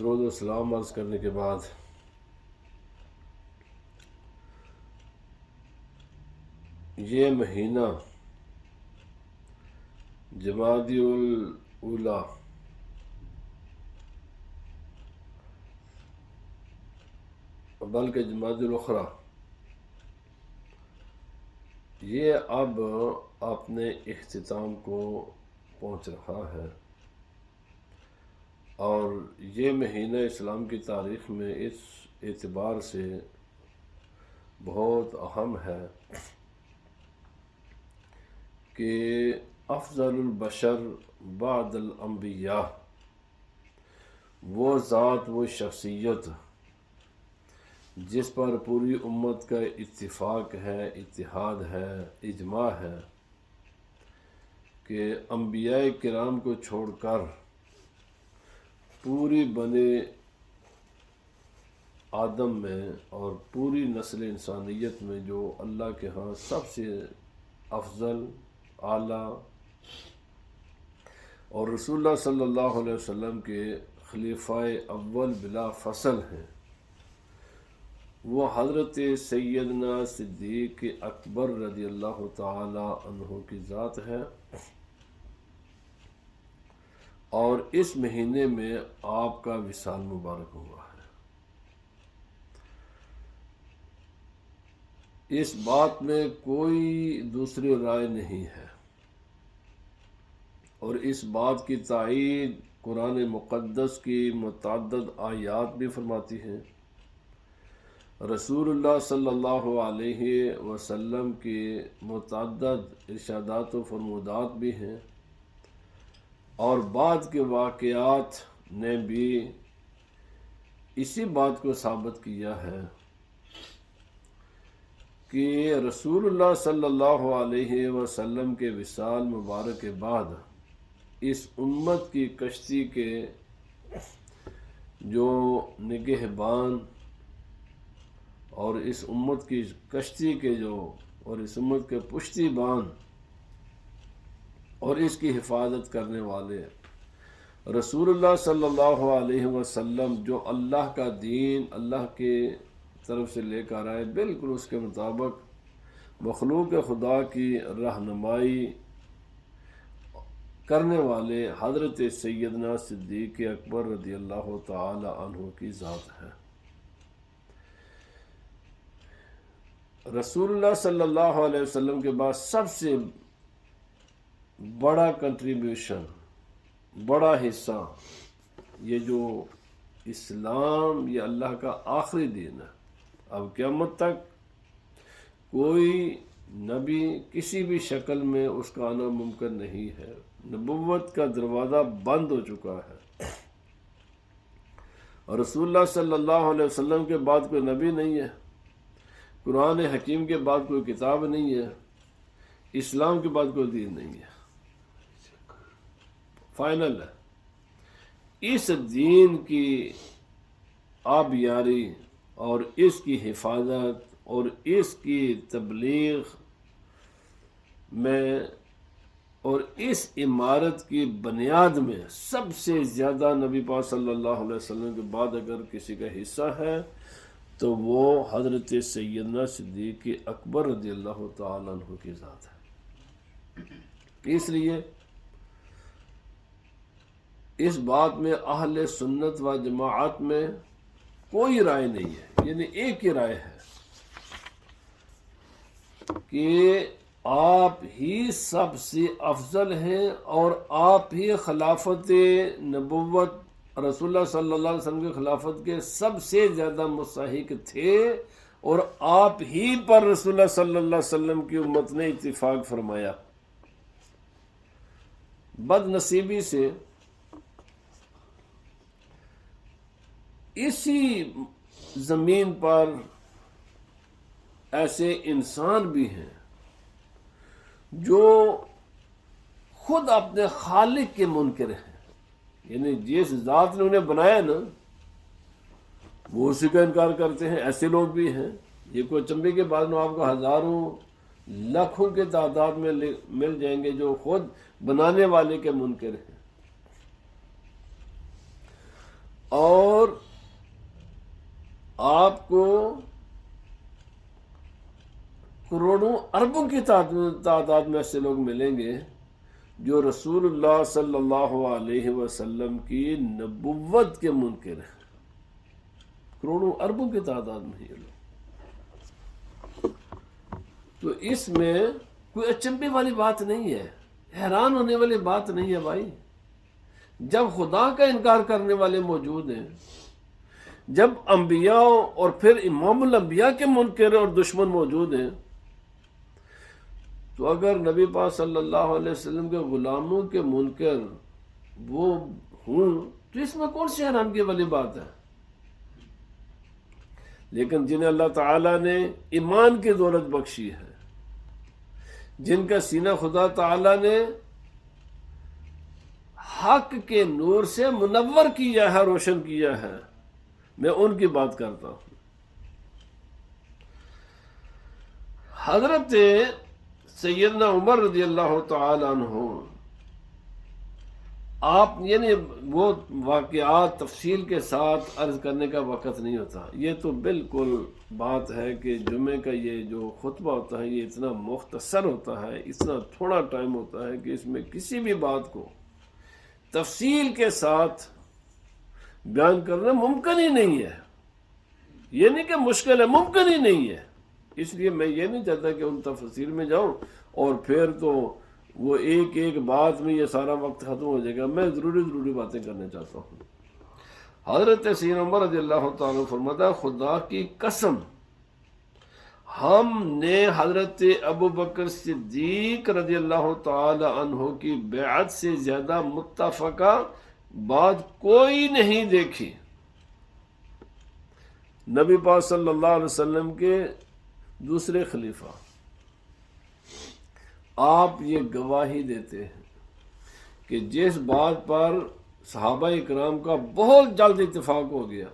درود و سلام عرض کرنے کے بعد یہ مہینہ جمادی الاولیٰ بلکہ جمادی الاخری یہ اب اپنے اختتام کو پہنچ رہا ہے، اور یہ مہینہ اسلام کی تاریخ میں اس اعتبار سے بہت اہم ہے کہ افضل البشر بعد الانبیاء، وہ ذات، وہ شخصیت جس پر پوری امت کا اتفاق ہے، اتحاد ہے، اجماع ہے کہ انبیاء کرام کو چھوڑ کر پوری بنے آدم میں اور پوری نسل انسانیت میں جو اللہ کے ہاں سب سے افضل، اعلیٰ اور رسول اللہ صلی اللہ علیہ وسلم کے خلیفہ اول بلا فصل ہیں، وہ حضرت سیدنا صدیق اکبر رضی اللہ تعالی عنہ کی ذات ہے۔ اور اس مہینے میں آپ کا وصال مبارک ہوا ہے۔ اس بات میں کوئی دوسری رائے نہیں ہے، اور اس بات کی تائید قرآن مقدس کی متعدد آیات بھی فرماتی ہیں، رسول اللہ صلی اللہ علیہ وسلم کی متعدد ارشادات و فرمودات بھی ہیں، اور بعد کے واقعات نے بھی اسی بات کو ثابت کیا ہے کہ رسول اللہ صلی اللہ علیہ وسلم کے وصال مبارک کے بعد اس امت کی کشتی کے جو نگہبان اور اس امت کی کشتی کے اور اس امت کے پشتی بان اور اس کی حفاظت کرنے والے رسول اللہ صلی اللہ علیہ وسلم، جو اللہ کا دین اللہ کے طرف سے لے کر آئے، بالکل اس کے مطابق مخلوق خدا کی رہنمائی کرنے والے حضرت سیدنا صدیق اکبر رضی اللہ تعالی عنہ کی ذات ہے۔ رسول اللہ صلی اللہ علیہ وسلم کے بعد سب سے بڑا کنٹریبیوشن، بڑا حصہ، یہ جو اسلام، یہ اللہ کا آخری دین ہے۔ اب قیامت تک کوئی نبی کسی بھی شکل میں اس کا آنا ممکن نہیں ہے، نبوت کا دروازہ بند ہو چکا ہے، اور رسول اللہ صلی اللہ علیہ وسلم کے بعد کوئی نبی نہیں ہے، قرآن حکیم کے بعد کوئی کتاب نہیں ہے، اسلام کے بعد کوئی دین نہیں ہے، فائنل ہے۔ اس دین کی آبیاری اور اس کی حفاظت اور اس کی تبلیغ میں اور اس عمارت کی بنیاد میں سب سے زیادہ نبی پاک صلی اللہ علیہ وسلم کے بعد اگر کسی کا حصہ ہے تو وہ حضرت سیدنا صدیق اکبر رضی اللہ تعالیٰ عنہ کی ذات ہے۔ اس لیے اس بات میں اہل سنت و جماعت میں کوئی رائے نہیں ہے، یعنی ایک ہی رائے ہے کہ آپ ہی سب سے افضل ہیں، اور آپ ہی خلافت نبوت، رسول اللہ صلی اللہ علیہ وسلم کی خلافت کے سب سے زیادہ مستحق تھے، اور آپ ہی پر رسول اللہ صلی اللہ علیہ وسلم کی امت نے اتفاق فرمایا۔ بد نصیبی سے اسی زمین پر ایسے انسان بھی ہیں جو خود اپنے خالق کے منکر ہیں، یعنی جس ذات نے انہیں بنایا نا وہ اسی کا انکار کرتے ہیں۔ ایسے لوگ بھی ہیں، یہ کوئی چمبے کے بعد میں آپ کو ہزاروں لاکھوں کے تعداد میں مل جائیں گے جو خود بنانے والے کے منکر ہیں، اور آپ کو کروڑوں اربوں کی تعداد میں ایسے لوگ ملیں گے جو رسول اللہ صلی اللہ علیہ وسلم کی نبوت کے منکر ہیں. کروڑوں اربوں کی تعداد میں یہ لوگ. تو اس میں کوئی اچنبے والی بات نہیں ہے، حیران ہونے والی بات نہیں ہے بھائی. جب خدا کا انکار کرنے والے موجود ہیں، جب انبیاء اور پھر امام الانبیاء کے منکر اور دشمن موجود ہیں، تو اگر نبی پاک صلی اللہ علیہ وسلم کے غلاموں کے منکر وہ ہوں تو اس میں کون سی حیرانگی والی بات ہے؟ لیکن جنہیں اللہ تعالیٰ نے ایمان کی دولت بخشی ہے، جن کا سینہ خدا تعالیٰ نے حق کے نور سے منور کیا ہے، روشن کیا ہے، میں ان کی بات کرتا ہوں. حضرت سیدنا عمر رضی اللہ تعالی عنہ، آپ یعنی وہ واقعات تفصیل کے ساتھ عرض کرنے کا وقت نہیں ہوتا. یہ تو بالکل بات ہے کہ جمعے کا یہ جو خطبہ ہوتا ہے یہ اتنا مختصر ہوتا ہے، اتنا تھوڑا ٹائم ہوتا ہے کہ اس میں کسی بھی بات کو تفصیل کے ساتھ بیان کرنا ممکن ہی نہیں ہے. یہ نہیں کہ مشکل ہے، ممکن ہی نہیں ہے. اس لیے میں یہ نہیں چاہتا کہ ان تفصیل میں جاؤں اور پھر تو وہ ایک ایک بات میں یہ سارا وقت ختم ہو جائے گا. میں ضروری باتیں کرنا چاہتا ہوں. حضرت سیدنا عمر رضی اللہ تعالیٰ فرماتا، خدا کی قسم ہم نے حضرت ابو بکر صدیق رضی اللہ تعالی عنہ کی بیعت سے زیادہ متفقہ بات کوئی نہیں دیکھی. نبی پاک صلی اللہ علیہ وسلم کے دوسرے خلیفہ، آپ یہ گواہی دیتے ہیں کہ جس بات پر صحابہ اکرام کا بہت جلد اتفاق ہو گیا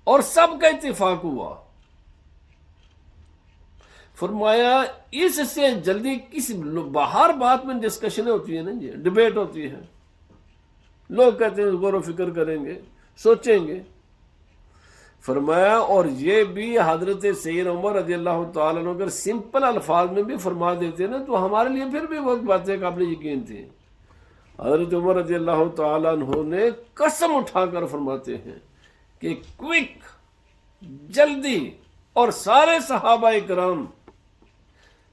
اور سب کا اتفاق ہوا، فرمایا اس سے جلدی کسی باہر بات میں ڈسکشنیں ہوتی ہیں نا جی، ڈبیٹ ہوتی ہے، لوگ کہتے ہیں غور و فکر کریں گے، سوچیں گے. فرمایا اور یہ بھی حضرت سید عمر رضی اللہ تعالیٰ عنہ اگر سمپل الفاظ میں بھی فرما دیتے نا تو ہمارے لیے پھر بھی وہ باتیں قابل یقین تھی. حضرت عمر رضی اللہ تعالیٰ عنہ نے قسم اٹھا کر فرماتے ہیں کہ کوئک، جلدی، اور سارے صحابہ کرام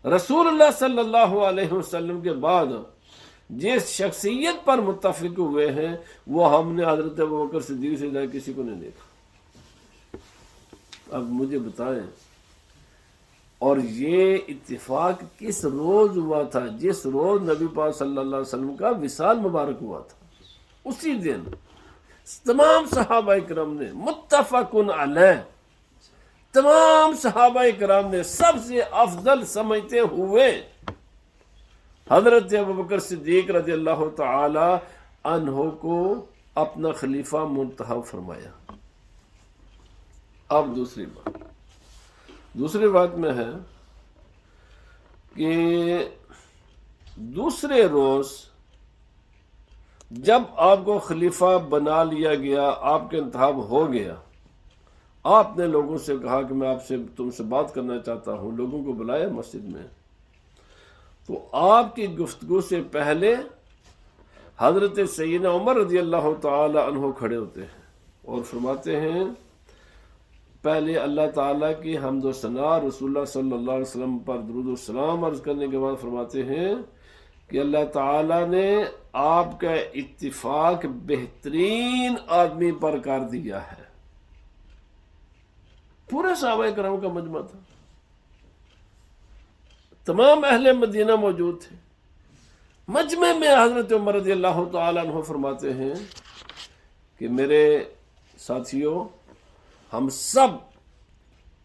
رسول اللہ صلی اللہ علیہ وسلم کے بعد جس شخصیت پر متفق ہوئے ہیں وہ ہم نے حضرت ابوبکر صدیق سے زیادہ کسی کو نہیں دیکھا. اب مجھے بتائیں، اور یہ اتفاق کس روز ہوا تھا؟ جس روز نبی پاک صلی اللہ علیہ وسلم کا وصال مبارک ہوا تھا. اسی دن تمام صحابہ کرام نے متفقن علیہ، تمام صحابہ کرام نے سب سے افضل سمجھتے ہوئے حضرت ابوبکر صدیق رضی اللہ تعالی عنہ کو اپنا خلیفہ منتخب فرمایا. اب دوسری بات میں ہے کہ دوسرے روز جب آپ کو خلیفہ بنا لیا گیا، آپ کا انتخاب ہو گیا، آپ نے لوگوں سے کہا کہ میں تم سے بات کرنا چاہتا ہوں، لوگوں کو بلایا مسجد میں. تو آپ کی گفتگو سے پہلے حضرت سیدنا عمر رضی اللہ تعالی عنہ کھڑے ہوتے ہیں اور فرماتے ہیں، پہلے اللہ تعالیٰ کی حمد و ثنا، رسول اللہ صلی اللہ علیہ وسلم پر درود و سلام عرض کرنے کے بعد فرماتے ہیں کہ اللہ تعالیٰ نے آپ کا اتفاق بہترین آدمی پر کر دیا ہے. پورے صحابہ کرام کا مجمع تھا، تمام اہل مدینہ موجود تھے. مجمع میں حضرت عمر رضی اللہ تعالیٰ عنہ فرماتے ہیں کہ میرے ساتھیوں، ہم سب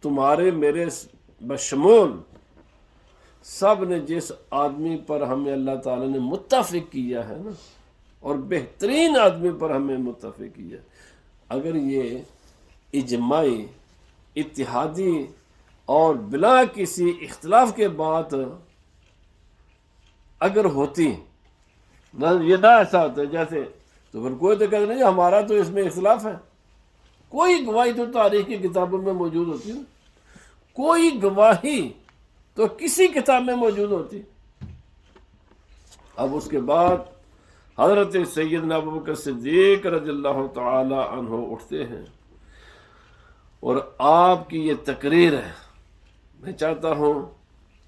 تمہارے میرے بشمول سب نے جس آدمی پر ہمیں اللہ تعالیٰ نے متفق کیا ہے نا، اور بہترین آدمی پر ہمیں متفق کیا، اگر یہ اجماعی، اتحادی اور بلا کسی اختلاف کے بعد اگر ہوتی نہ، یہ نہ ایسا ہوتا ہے جیسے، تو پھر کوئی تو کہتے نہیں ہمارا تو اس میں اختلاف ہے، کوئی گواہی تو تاریخ کی کتابوں میں موجود ہوتی ہے، کوئی گواہی تو کسی کتاب میں موجود ہوتی۔ اب اس کے بعد حضرت سیدنا ابوبکر صدیق رضی اللہ تعالی عنہ اٹھتے ہیں اور آپ کی یہ تقریر ہے، میں چاہتا ہوں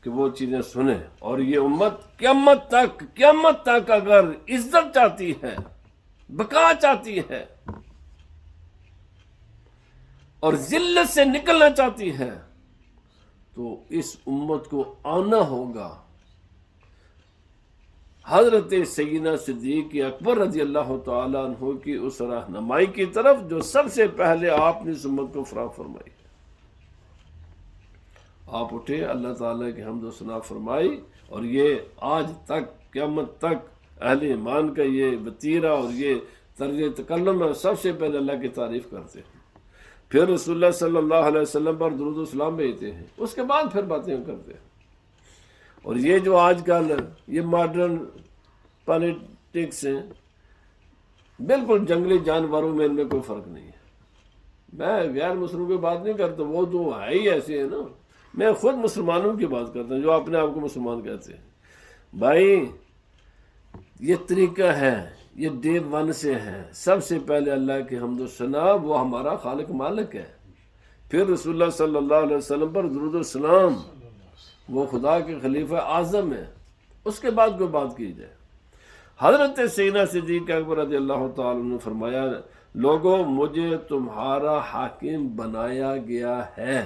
کہ وہ چیزیں سنیں، اور یہ امت قیامت تک اگر عزت چاہتی ہے، بقا چاہتی ہے اور ذلت سے نکلنا چاہتی ہے، تو اس امت کو آنا ہوگا حضرت سیدنا صدیق اکبر رضی اللہ تعالیٰ عنہ کی اس رہنمائی کی طرف جو سب سے پہلے آپ نے اس امت کو فراہم فرمائی۔ آپ اٹھے، اللہ تعالیٰ کی حمد و ثنا فرمائی، اور یہ آج تک قیامت تک اہل ایمان کا یہ وتیرہ اور یہ طرز تکلم ہے، سب سے پہلے اللہ کی تعریف کرتے ہیں، پھر رسول اللہ صلی اللہ علیہ وسلم پر درود و سلام بھیجتے ہیں، اس کے بعد پھر باتیں کرتے ہیں۔ اور یہ جو آج کل یہ ماڈرن پالیٹکس ہیں، بالکل جنگلی جانوروں میں ان میں کوئی فرق نہیں ہے۔ میں غیر مسلموں کی بات نہیں کرتا، وہ تو ہے ہی ایسے ہیں نا، میں خود مسلمانوں کی بات کرتا ہوں جو اپنے آپ کو مسلمان کہتے ہیں۔ بھائی یہ طریقہ ہے، یہ ڈے ون سے ہے، سب سے پہلے اللہ کی حمد و ثنا، وہ ہمارا خالق مالک ہے، پھر رسول اللہ صلی اللہ علیہ وسلم پر درود و سلام، وہ خدا کے خلیفہ اعظم ہے، اس کے بعد کوئی بات کی جائے۔ حضرت سیدنا صدیق اکبر رضی اللہ تعالیٰ نے فرمایا، لوگوں مجھے تمہارا حاکم بنایا گیا ہے،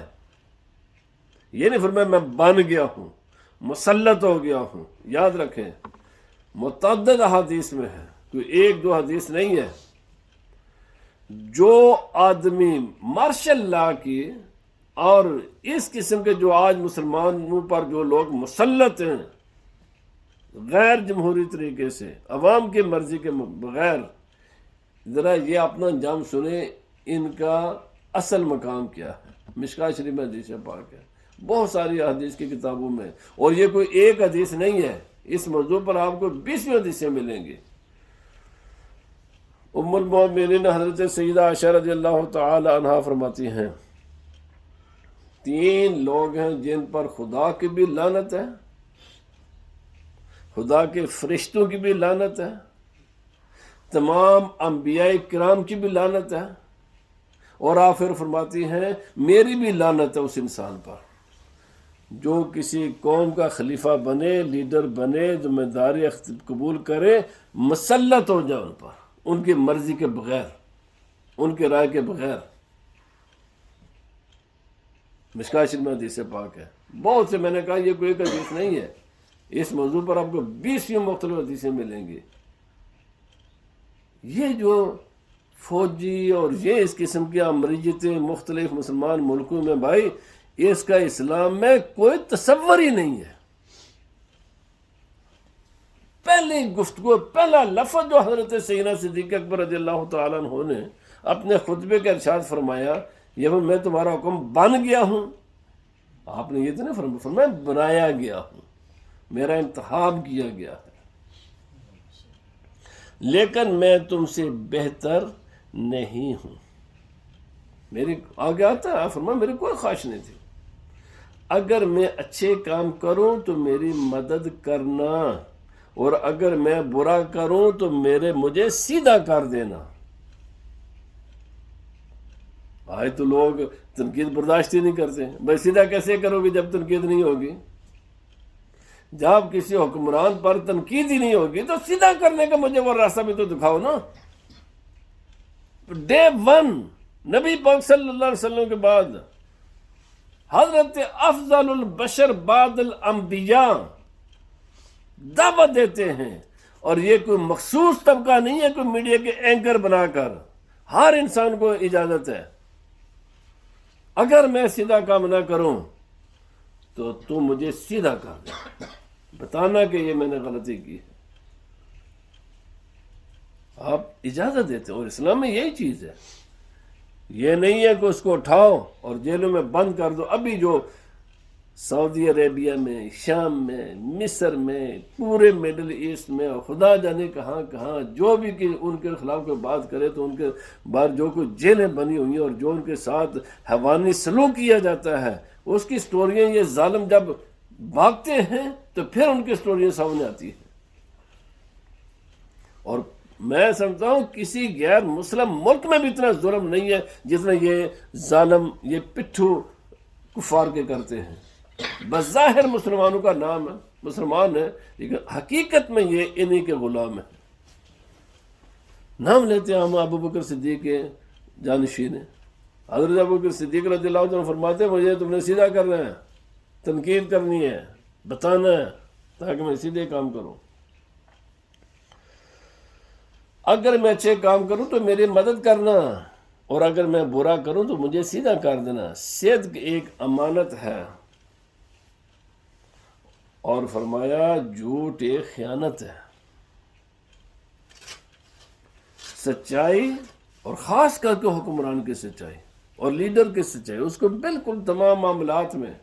یہ نہیں فرمایا میں بن گیا ہوں، مسلط ہو گیا ہوں۔ یاد رکھیں متعدد احادیث میں ہے، کوئی ایک دو حدیث نہیں ہے۔ جو آدمی مارشل لا کی اور اس قسم کے جو آج مسلمانوں پر جو لوگ مسلط ہیں غیر جمہوری طریقے سے، عوام کی مرضی کے بغیر، ذرا یہ اپنا انجام سنیں، ان کا اصل مقام کیا ہے۔ مشکوٰۃ شریف میں حدیث پاک ہے، بہت ساری حدیث کی کتابوں میں، اور یہ کوئی ایک حدیث نہیں ہے، اس موضوع پر آپ کو 20 حدیثیں ملیں گی۔ ام المؤمنین حضرت سیدہ عائشہ رضی اللہ تعالی عنہا فرماتی ہیں، 3 لوگ ہیں جن پر خدا کی بھی لعنت ہے، خدا کے فرشتوں کی بھی لعنت ہے، تمام انبیاء کرام کی بھی لعنت ہے، اور آپ پھر فرماتی ہیں میری بھی لعنت ہے اس انسان پر جو کسی قوم کا خلیفہ بنے، لیڈر بنے، ذمہ داری قبول کرے، مسلط ہو جائے ان پر، ان کی مرضی کے بغیر، ان کے رائے کے بغیر۔ مشکوٰۃ شریف میں حدیث پاک ہے، بہت سے، میں نے کہا یہ کوئی ایک حدیث نہیں ہے، اس موضوع پر آپ کو 20 مختلف حدیثیں ملیں گی۔ یہ جو فوجی اور یہ اس قسم کی امریتیں مختلف مسلمان ملکوں میں، بھائی اس کا اسلام میں کوئی تصور ہی نہیں ہے۔ پہلی گفتگو، پہلا لفظ جو حضرت سیدنا صدیق اکبر رضی اللہ تعالیٰ عنہ نے اپنے خطبے کا ارشاد فرمایا، یہ میں تمہارا حکم بن گیا ہوں، آپ نے یہ تو نہیں فرمایا بنایا گیا ہوں، میرا انتخاب کیا گیا ہے، لیکن میں تم سے بہتر نہیں ہوں۔ میری آگے آتا ہے فرمایا میری کوئی خواہش نہیں تھی، اگر میں اچھے کام کروں تو میری مدد کرنا، اور اگر میں برا کروں تو مجھے سیدھا کر دینا۔ آئے تو لوگ تنقید برداشت ہی نہیں کرتے، بھائی سیدھا کیسے کرو گے جب تنقید نہیں ہوگی؟ جب کسی حکمران پر تنقید ہی نہیں ہوگی تو سیدھا کرنے کا مجھے وہ راستہ بھی تو دکھاؤ نا۔ ڈے 1 نبی پاک صلی اللہ علیہ وسلم کے بعد حضرت افضل البشر بعد الانبیاء دعوت دیتے ہیں، اور یہ کوئی مخصوص طبقہ نہیں ہے، کوئی میڈیا کے اینکر بنا کر، ہر انسان کو اجازت ہے، اگر میں سیدھا کام نہ کروں تو تم مجھے سیدھا کر دے، بتانا کہ یہ میں نے غلطی کی ہے، آپ اجازت دیتے ہیں۔ اور اسلام میں یہی چیز ہے، یہ نہیں ہے کہ اس کو اٹھاؤ اور جیلوں میں بند کر دو۔ ابھی جو سعودی عربیہ میں، شام میں، مصر میں، پورے مڈل ایسٹ میں، اور خدا جانے کہاں کہاں، جو بھی کہ ان کے خلاف کوئی بات کرے تو ان کے بعد جو کچھ جیلیں بنی ہوئی ہیں اور جو ان کے ساتھ حیوانی سلوک کیا جاتا ہے، اس کی سٹوریاں یہ ظالم جب بھاگتے ہیں تو پھر ان کی سٹوریاں سامنے آتی ہیں۔ اور میں سمجھتا ہوں کسی غیر مسلم ملک میں بھی اتنا ظلم نہیں ہے جتنا یہ ظالم، یہ پٹھو کفار کے کرتے ہیں۔ بظاہر مسلمانوں کا نام ہے، مسلمان ہے، لیکن حقیقت میں یہ انہی کے غلام ہیں۔ نام لیتے ہیں ہم ابو بکر صدیق کے جانشین ہیں۔ حضرت ابو بکر صدیق رضی اللہ عنہ فرماتے ہیں مجھے تم نے سیدھا کرنا ہے، تنقید کرنی ہے، بتانا ہے تاکہ میں سیدھے کام کروں۔ اگر میں اچھے کام کروں تو میری مدد کرنا، اور اگر میں برا کروں تو مجھے سیدھا کر دینا۔ صدق ایک امانت ہے، اور فرمایا جھوٹ ایک خیانت ہے۔ سچائی، اور خاص کر کے حکمران کی سچائی اور لیڈر کی سچائی، اس کو بالکل تمام معاملات میں،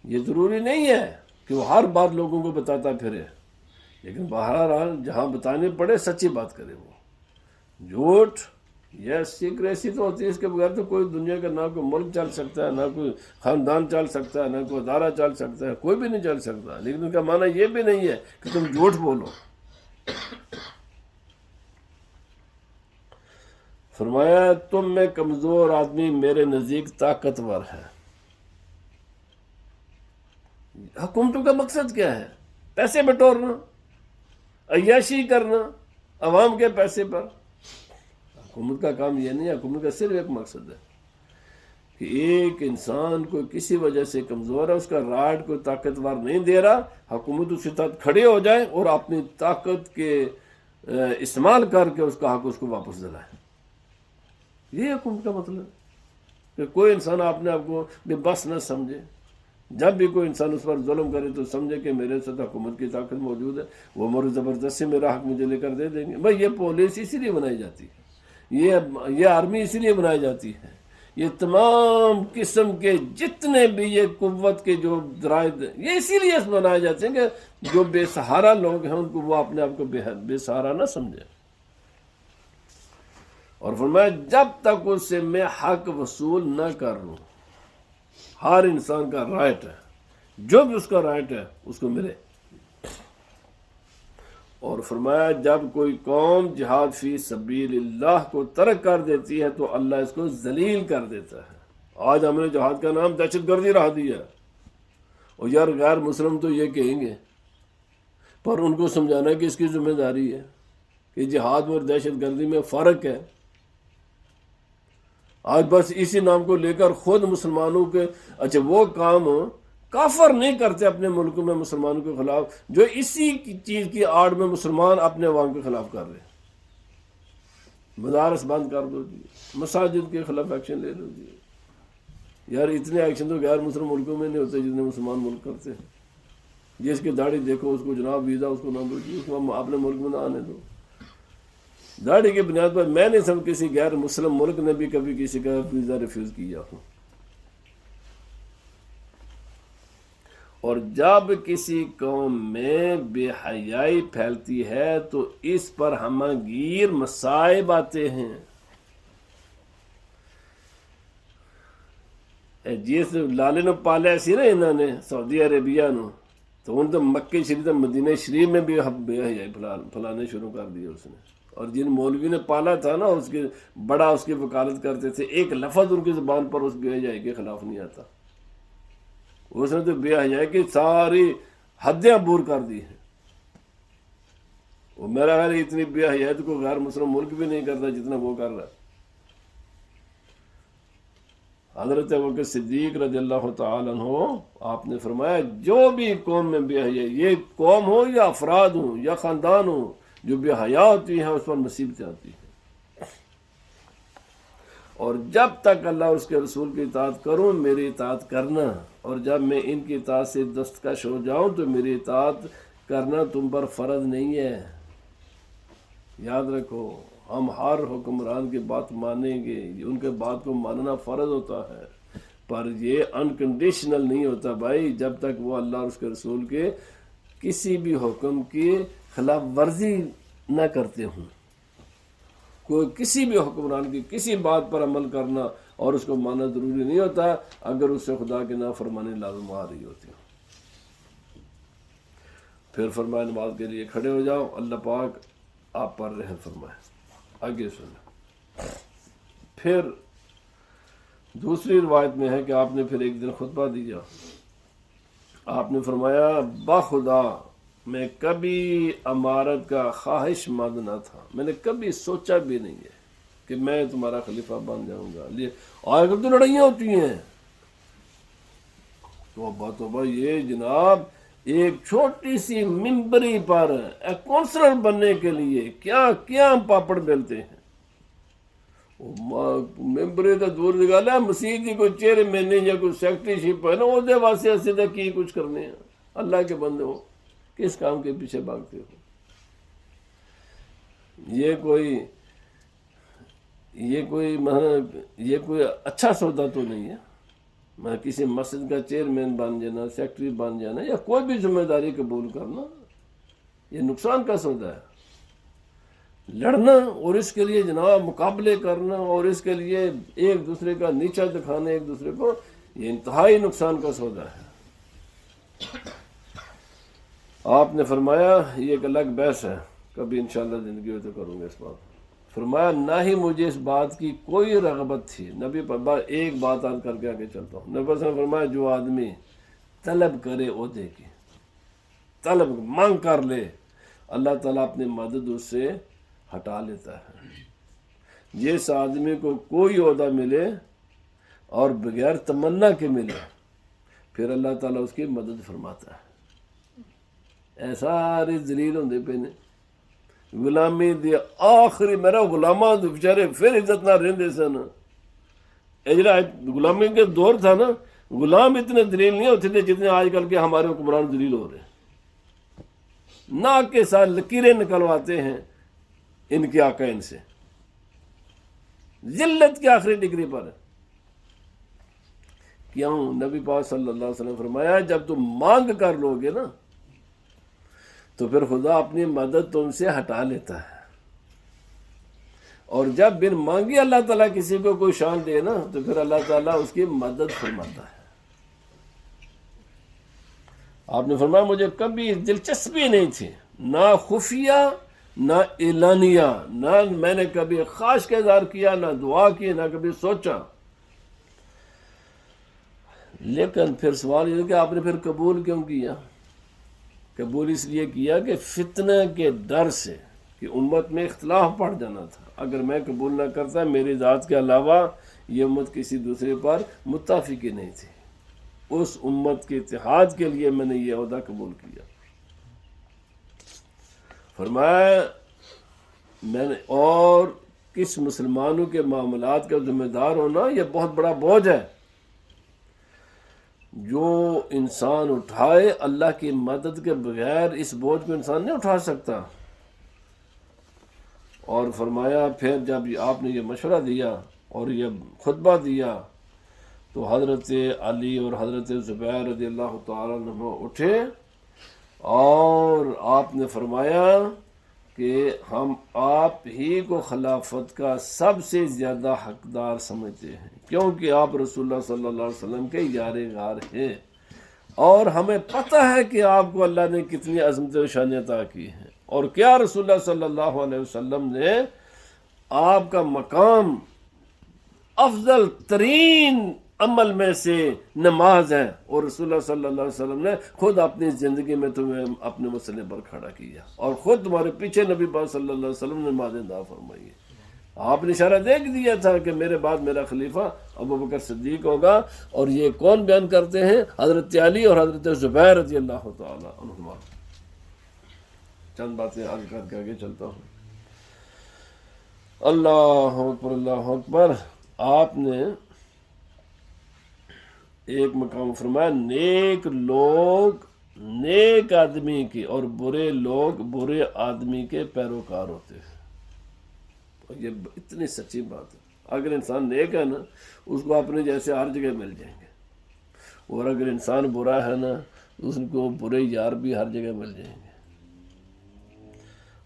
یہ ضروری نہیں ہے کہ وہ ہر بات لوگوں کو بتاتا پھرے، لیکن بہرحال جہاں بتانے پڑے سچی بات کرے وہ۔ جھوٹ یہ سیکریسی تو ہوتی ہے، اس کے بغیر تو کوئی دنیا کا نہ کوئی ملک چل سکتا ہے، نہ کوئی خاندان چل سکتا ہے، نہ کوئی ادارہ چل سکتا ہے، کوئی بھی نہیں چل سکتا۔ لیکن ان کا معنی یہ بھی نہیں ہے کہ تم جھوٹ بولو۔ فرمایا تم میں کمزور آدمی میرے نزدیک طاقتور ہے۔ حکومتوں کا مقصد کیا ہے؟ پیسے بٹورنا، عیاشی کرنا عوام کے پیسے پر۔ حکومت کا کام یہ نہیں ہے، حکومت کا صرف ایک مقصد ہے کہ ایک انسان کو کسی وجہ سے کمزور ہے، اس کا راڈ کوئی طاقتور نہیں دے رہا، حکومت اس کے ساتھ کھڑے ہو جائے اور اپنی طاقت کے استعمال کر کے اس کا حق اس کو واپس دلائے۔ یہ حکومت کا مطلب ہے کہ کوئی انسان اپنے آپ کو بے بس نہ سمجھے۔ جب بھی کوئی انسان اس پر ظلم کرے تو سمجھے کہ میرے ساتھ حکومت کی طاقت موجود ہے، وہ مر زبردستی میرا حق مجھے لے کر دے دیں گے۔ بھائی یہ پولیس اسی لیے بنائی جاتی ہے، یہ آرمی اسی لیے بنائی جاتی ہے، یہ تمام قسم کے جتنے بھی یہ قوت کے جو ذرائع یہ اسی لیے بنائے جاتے ہیں کہ جو بے سہارا لوگ ہیں ان کو وہ اپنے آپ کو بے سہارا نہ سمجھے۔ اور فرمایا جب تک اس سے میں حق وصول نہ کر لوں، ہر انسان کا رائٹ ہے، جو بھی اس کا رائٹ ہے اس کو ملے۔ اور فرمایا جب کوئی قوم جہاد فی سبیل اللہ کو ترک کر دیتی ہے تو اللہ اس کو ذلیل کر دیتا ہے۔ آج ہم نے جہاد کا نام دہشت گردی رکھ دیا، اور یار غیر مسلم تو یہ کہیں گے، پر ان کو سمجھانا کہ اس کی ذمہ داری ہے کہ جہاد اور دہشت گردی میں فرق ہے۔ آج بس اسی نام کو لے کر خود مسلمانوں کے اچھا وہ کام کافر نہیں کرتے اپنے ملکوں میں مسلمانوں کے خلاف، جو اسی چیز کی آڑ میں مسلمان اپنے عوام کے خلاف کر رہے ہیں۔ مدارس بند کر دو جی، مساجد کے خلاف ایکشن لے لو جی۔ یار اتنے ایکشن تو غیر مسلم ملکوں میں نہیں ہوتے جتنے مسلمان ملک کرتے ہیں۔ جس کی داڑھی دیکھو اس کو جناب ویزا اس کو نہ دو جی، اس کو اپنے ملک میں نہ آنے دو۔ داڑھی کی بنیاد پر میں نہیں سمجھ کسی غیر مسلم ملک نے بھی کبھی کسی کا ویزا ریفیوز کیا ہو۔ اور جب کسی قوم میں بے حیائی پھیلتی ہے تو اس پر ہمگیر مصائب آتے ہیں۔ جس لالے نے پالیا سی نا انہوں نے سعودی عربیہ نو، تو ان تو مکے شریف مدینہ شریف میں بھی بے حیائی پھیلانے شروع کر دیے اس نے۔ اور جن مولوی نے پالا تھا نا اس کے بڑا اس کی وکالت کرتے تھے، ایک لفظ ان کی زبان پر اس بے حیائی کے خلاف نہیں آتا۔ اس نے تو بے حیائی کی ساری حدیں عبور کر دی ہیں۔ وہ میرا خیال اتنی بے حیائی تو کوئی غیر مسلم ملک بھی نہیں کرتا جتنا وہ کر رہا ہے۔ حضرت ابوبکر صدیق رضی اللہ تعالیٰ عنہ آپ نے فرمایا جو بھی قوم میں بے حیائی، یہ قوم ہو یا افراد ہوں یا خاندان ہوں، جو بے حیا ہوتی ہیں اس پر مصیبتیں آتی ہیں۔ اور جب تک اللہ اور اس کے رسول کی اطاعت کروں میری اطاعت کرنا، اور جب میں ان کی اطاعت سے دستکش ہو جاؤں تو میری اطاعت کرنا تم پر فرض نہیں ہے۔ یاد رکھو ہم ہر حکمران کی بات مانیں گے، ان کے بات کو ماننا فرض ہوتا ہے۔ پر یہ انکنڈیشنل نہیں ہوتا بھائی، جب تک وہ اللہ اور اس کے رسول کے کسی بھی حکم کی خلاف ورزی نہ کرتے ہوں۔ کوئی کسی بھی حکمران کی کسی بات پر عمل کرنا اور اس کو ماننا ضروری نہیں ہوتا اگر اس سے خدا کی نافرمانی لازم آ رہی ہوتی ہے۔ پھر فرمایا نماز کے لیے کھڑے ہو جاؤ، اللہ پاک آپ پر رحم فرمائے۔ آگے سنیں۔ پھر دوسری روایت میں ہے کہ آپ نے پھر ایک دن خطبہ دیا، آپ نے فرمایا بخدا میں کبھی امارت کا خواہش مند نہ تھا، میں نے کبھی سوچا بھی نہیں ہے کہ میں تمہارا خلیفہ بن جاؤں گا، اور اگر تو لڑائیاں ہوتی ہیں توبہ یہ جناب ایک چھوٹی سی ممبری پر کونسلر بننے کے لیے کیا کیا پاپڑ بیلتے ہیں۔ ممبری تو دور نکالا، مسیح کی کوئی چیئر مین یا کوئی سیکٹری شپ ہے نا، وہ دے واسطے سیدھا کی کچھ کرنے ہیں۔ اللہ کے بندے ہو، کس کام کے پیچھے بھاگتے ہو؟ یہ کوئی اچھا سودا تو نہیں ہے۔ میں کسی مسجد کا چیئرمین بن جانا، سیکٹری بن جانا یا کوئی بھی ذمہ داری قبول کرنا، یہ نقصان کا سودا ہے۔ لڑنا اور اس کے لیے جناب مقابلے کرنا اور اس کے لیے ایک دوسرے کا نیچا دکھانا ایک دوسرے کو، یہ انتہائی نقصان کا سودا ہے۔ آپ نے فرمایا یہ ایک الگ بحث ہے، کبھی انشاءاللہ زندگی میں تو کروں گا اس بات۔ فرمایا نہ ہی مجھے اس بات کی کوئی رغبت تھی۔ نبی پر ایک بات عرض کر کے آگے چلتا ہوں۔ نبی نے فرمایا جو آدمی طلب کرے عہدے کی، طلب مانگ کر لے، اللہ تعالیٰ اپنی مدد اس سے ہٹا لیتا ہے۔ جس آدمی کو کوئی عہدہ ملے اور بغیر تمنا کے ملے، پھر اللہ تعالیٰ اس کی مدد فرماتا ہے۔ اے سارے ذلیل ہوندے پے نے، غلامی دی آخری میرا غلاماں تو بیچارے پھر عزت نہ رہندے سن۔ اے جڑا غلامی کے دور تھا نا، غلام اتنے ذلیل نہیں ہوتے تھے جتنے آج کل کے ہمارے حکمران ذلیل ہو رہے ہیں۔ ناک کے ساتھ لکیریں نکلواتے ہیں ان کے آقا ان سے، ذلت کی آخری ڈگری پر ہے۔ کیوں؟ نبی پاک صلی اللہ علیہ وسلم فرمایا جب تم مانگ کر لو گے نا تو پھر خدا اپنی مدد تم سے ہٹا لیتا ہے، اور جب بن مانگی اللہ تعالیٰ کسی کو کوئی شان دے نا تو پھر اللہ تعالیٰ اس کی مدد فرماتا ہے۔ آپ نے فرمایا مجھے کبھی دلچسپی نہیں تھی، نہ خفیہ نہ اعلانیہ، نہ میں نے کبھی خواہش کا اظہار کیا، نہ دعا کی، نہ کبھی سوچا۔ لیکن پھر سوال یہ کہ آپ نے پھر قبول کیوں کیا؟ قبول اس لیے کیا کہ فتنہ کے ڈر سے کہ امت میں اختلاف پڑ جانا تھا۔ اگر میں قبول نہ کرتا میری ذات کے علاوہ یہ امت کسی دوسرے پر متفق ہی نہیں تھی، اس امت کے اتحاد کے لیے میں نے یہ عہدہ قبول کیا۔ فرمایا میں نے اور کس مسلمانوں کے معاملات کا ذمہ دار ہونا یہ بہت بڑا بوجھ ہے جو انسان اٹھائے، اللہ کی مدد کے بغیر اس بوجھ کو انسان نہیں اٹھا سکتا۔ اور فرمایا پھر جب آپ نے یہ مشورہ دیا اور یہ خطبہ دیا تو حضرت علی اور حضرت زبیر رضی اللہ تعالیٰ عنہ اٹھے اور آپ نے فرمایا کہ ہم آپ ہی کو خلافت کا سب سے زیادہ حقدار سمجھتے ہیں، کیونکہ آپ رسول اللہ صلی اللہ علیہ وسلم کے یار غار ہیں، اور ہمیں پتہ ہے کہ آپ کو اللہ نے کتنی عظمت و شان عطا کی ہیں، اور کیا رسول اللہ صلی اللہ علیہ وسلم نے آپ کا مقام افضل ترین عمل میں سے نماز ہے، اور رسول اللہ صلی اللہ علیہ وسلم نے خود اپنی زندگی میں تمہیں اپنے مسئلے پر کھڑا کیا، اور خود تمہارے پیچھے نبی پاک صلی اللہ علیہ وسلم نے نماز ادا فرمائی ہے۔ آپ نے اشارہ دیکھ دیا تھا کہ میرے بعد میرا خلیفہ ابوبکر صدیق ہوگا، اور یہ کون بیان کرتے ہیں؟ حضرت علی اور حضرت زبیر رضی اللہ تعالی عنہما۔ چند باتیں عرض کر کے آگے چلتا ہوں۔ اللہ اکبر اللہ اکبر۔ آپ نے ایک مقام فرمایا نیک لوگ نیک آدمی کے اور برے لوگ برے آدمی کے پیروکار ہوتے ہیں، اور یہ اتنی سچی بات ہے۔ اگر انسان نیک ہے نا اس کو اپنے جیسے ہر جگہ مل جائیں گے، اور اگر انسان برا ہے نا اس کو برے یار بھی ہر جگہ مل جائیں گے۔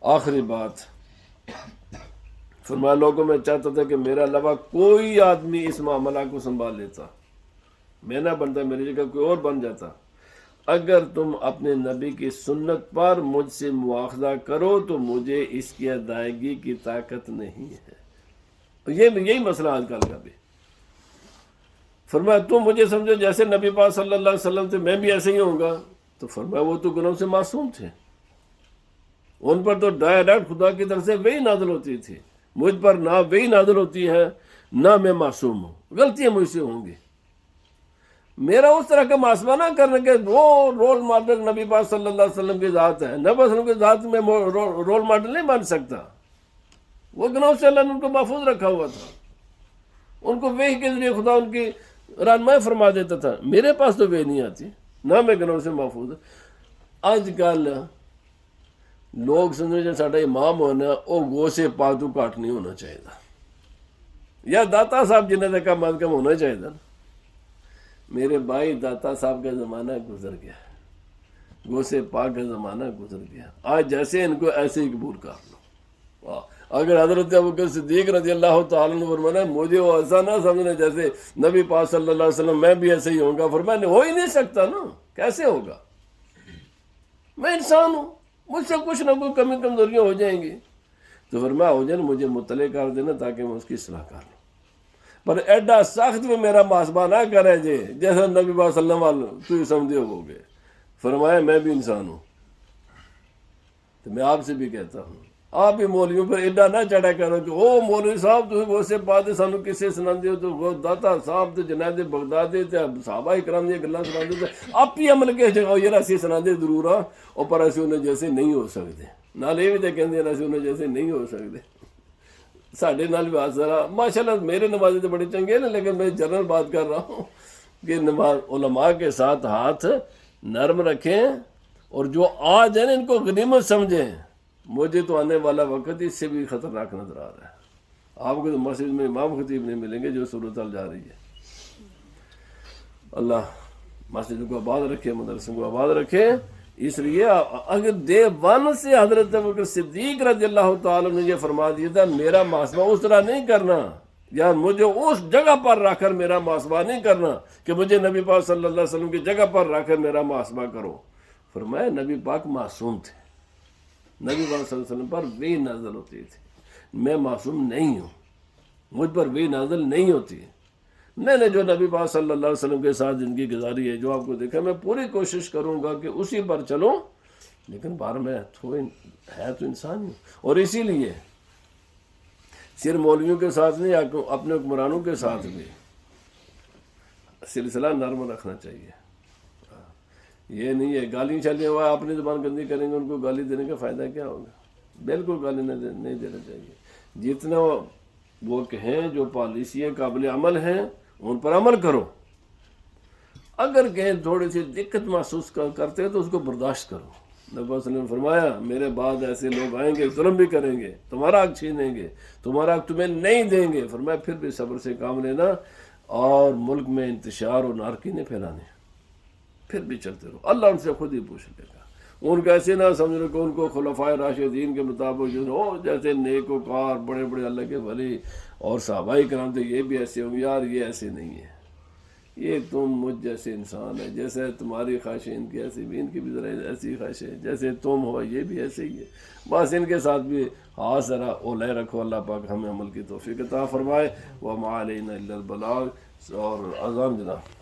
آخری بات فرمایا لوگوں میں چاہتا تھا کہ میرا علاوہ کوئی آدمی اس معاملہ کو سنبھال لیتا، میں نہ بنتا، میری جگہ کوئی اور بن جاتا۔ اگر تم اپنے نبی کی سنت پر مجھ سے مواخذہ کرو تو مجھے اس کی ادائیگی کی طاقت نہیں ہے۔ یہی مسئلہ آج کل کا بھی۔ فرمایا تم مجھے سمجھو جیسے نبی پاک صلی اللہ علیہ وسلم تھے میں بھی ایسے ہی ہوں گا، تو فرمایا وہ تو گناہوں سے معصوم تھے، ان پر تو ڈائریکٹ خدا کی طرف سے وہی نازل ہوتی تھی، مجھ پر نہ وہی نازل ہوتی ہے نہ میں معصوم ہوں، غلطیاں مجھ سے ہوں گی۔ میرا اس طرح کا محاسبہ نہ کرنے کے وہ رول ماڈل نبی پاک صلی اللہ علیہ وسلم کی ذات ہے، نبی صلی اللہ علیہ وسلم کی ذات میں رول ماڈل نہیں بن سکتا۔ وہ گناہوں سے اللہ نے ان کو محفوظ رکھا ہوا تھا، ان کو وحی کے ذریعے خدا ان کی رہنمائی فرما دیتا تھا، میرے پاس تو وحی نہیں آتی، نہ میں گناہوں سے محفوظ ہوں۔ آج کل لوگ سمجھے جو ساڈا امام ہونا وہ گو سے پالتو کاٹ نہیں ہونا چاہیے، یا داتا صاحب جنہیں کا من کم ہونا چاہیے نا۔ میرے بھائی داتا صاحب کا زمانہ گزر گیا، گو سے پاک کا زمانہ گزر گیا، آج جیسے ان کو ایسے ہی قبول کر لو۔ اگر حضرت ابوبکر صدیق رضی اللہ تعالیٰ عنہ فرمایا مجھے وہ ایسا نہ سمجھنا جیسے نبی پاک صلی اللہ علیہ وسلم میں بھی ایسے ہی ہوں گا، فرمایا ہو ہی نہیں سکتا نا، کیسے ہوگا؟ میں انسان ہوں، مجھ سے کچھ نہ کچھ کمی کمزوریاں ہو جائیں گی، تو فرمایا ہو جائے مجھے مطلع کر دینا تاکہ میں اس کی اصلاح کر لوں، پر ایڈا سخت میں میرا محاسبہ نہ کرے جے جیسا نبی پاک صلی اللہ علیہ وسلم تو ہی سمجھے ہو گے۔ فرمایا میں بھی انسان ہوں، تو میں آپ سے بھی کہتا ہوں آپ بھی مولویوں پر ایڈا نہ چڑھا کرو کہ او مولوی صاحب تو وہ سے بات سانو کسے سناندے ہو، تو وہ داتا صاحب تو جنید بغدادی تے صحابہ کرام یہ گلاں سناندے تے آپ ہی عمل کے جگہ یہ اسی سناندے ضرور آ اور پر اسی انہیں جیسے نہیں ہو سکتے، نال یہ بھی تے کہندے اسی انہیں جیسے نہیں ہو سکتے۔ ساڈے نال بھی آج ذرا ماشاءاللہ میرے نمازی تو بڑے چنگے ہیں، لیکن میں جنرل بات کر رہا ہوں کہ علماء کے ساتھ ہاتھ نرم رکھیں، اور جو آج ہیں ان کو غنیمت سمجھیں۔ مجھے تو آنے والا وقت اس سے بھی خطرناک نظر آ رہا ہے۔ آپ کو تو مسجد میں امام خطیب نہیں ملیں گے جو صورتحال جا رہی ہے۔ اللہ مسجد کو آباد رکھے، مدرسوں کو آباد رکھے۔ اس لیے اگر دے ون سے حضرت ابوبکر صدیق رضی اللہ تعالیٰ نے یہ فرما دیا تھا میرا محاسبہ اس طرح نہیں کرنا، یا مجھے اس جگہ پر رکھ کر میرا محاسبہ نہیں کرنا کہ مجھے نبی پاک صلی اللہ علیہ وسلم کی جگہ پر رکھ کر میرا محاسبہ کرو۔ فرمایا نبی پاک معصوم تھے، نبی پاک صلی اللہ علیہ وسلم پر وحی نازل ہوتی تھی، میں معصوم نہیں ہوں، مجھ پر وحی نازل نہیں ہوتی۔ میں نے جو نبی پاک صلی اللہ علیہ وسلم کے ساتھ زندگی گزاری ہے، جو آپ کو دیکھا، میں پوری کوشش کروں گا کہ اسی پر چلوں، لیکن بار میں تو انسان ہوں۔ اور اسی لیے صرف مولویوں کے ساتھ نہیں، اپنے حکمرانوں کے ساتھ بھی سلسلہ نرم رکھنا چاہیے۔ یہ نہیں ہے گالی چلے ہوا اپنی زبان گندی کریں گے، ان کو گالی دینے کا فائدہ کیا ہوگا؟ بالکل گالی نہیں دینا چاہیے۔ جتنا وہ کہیں جو پالیسیاں قابل عمل ہیں ان پر عمل کرو، اگر کہیں تھوڑی سی دقت محسوس کرتے تو اس کو برداشت کرو۔ نبی صلی اللہ علیہ وسلم نے فرمایا میرے بعد ایسے لوگ آئیں گے، ظلم بھی کریں گے، تمہارا حق چھینیں گے، تمہارا حق تمہیں نہیں دیں گے۔ فرمایا پھر بھی صبر سے کام لینا اور ملک میں انتشار اور نارکی نہیں پھیلانے، پھر بھی چلتے رہو، اللہ ان سے خود ہی پوچھ لے گا۔ ان کو ایسے نہ سمجھو کہ ان کو خلفائے راشدین کے مطابق جیسے نیک وقار بڑے بڑے اللہ کے ولی اور صحابہ کرام تھے یہ بھی ایسے ہوں گے، یار یہ ایسے نہیں ہے، یہ تم مجھ جیسے انسان ہے، جیسے تمہاری خواہشیں ان کی ایسی بھی، ان کی بھی ذرا ایسی خواہشیں، جیسے تم ہو یہ بھی ایسے ہی ہے، بس ان کے ساتھ بھی ہاتھ ذرا اولے رکھو۔ اللہ پاک ہمیں عمل کی توفیق عطا فرمائے۔ وما علینا الا البلاغ۔ اور اذان جناب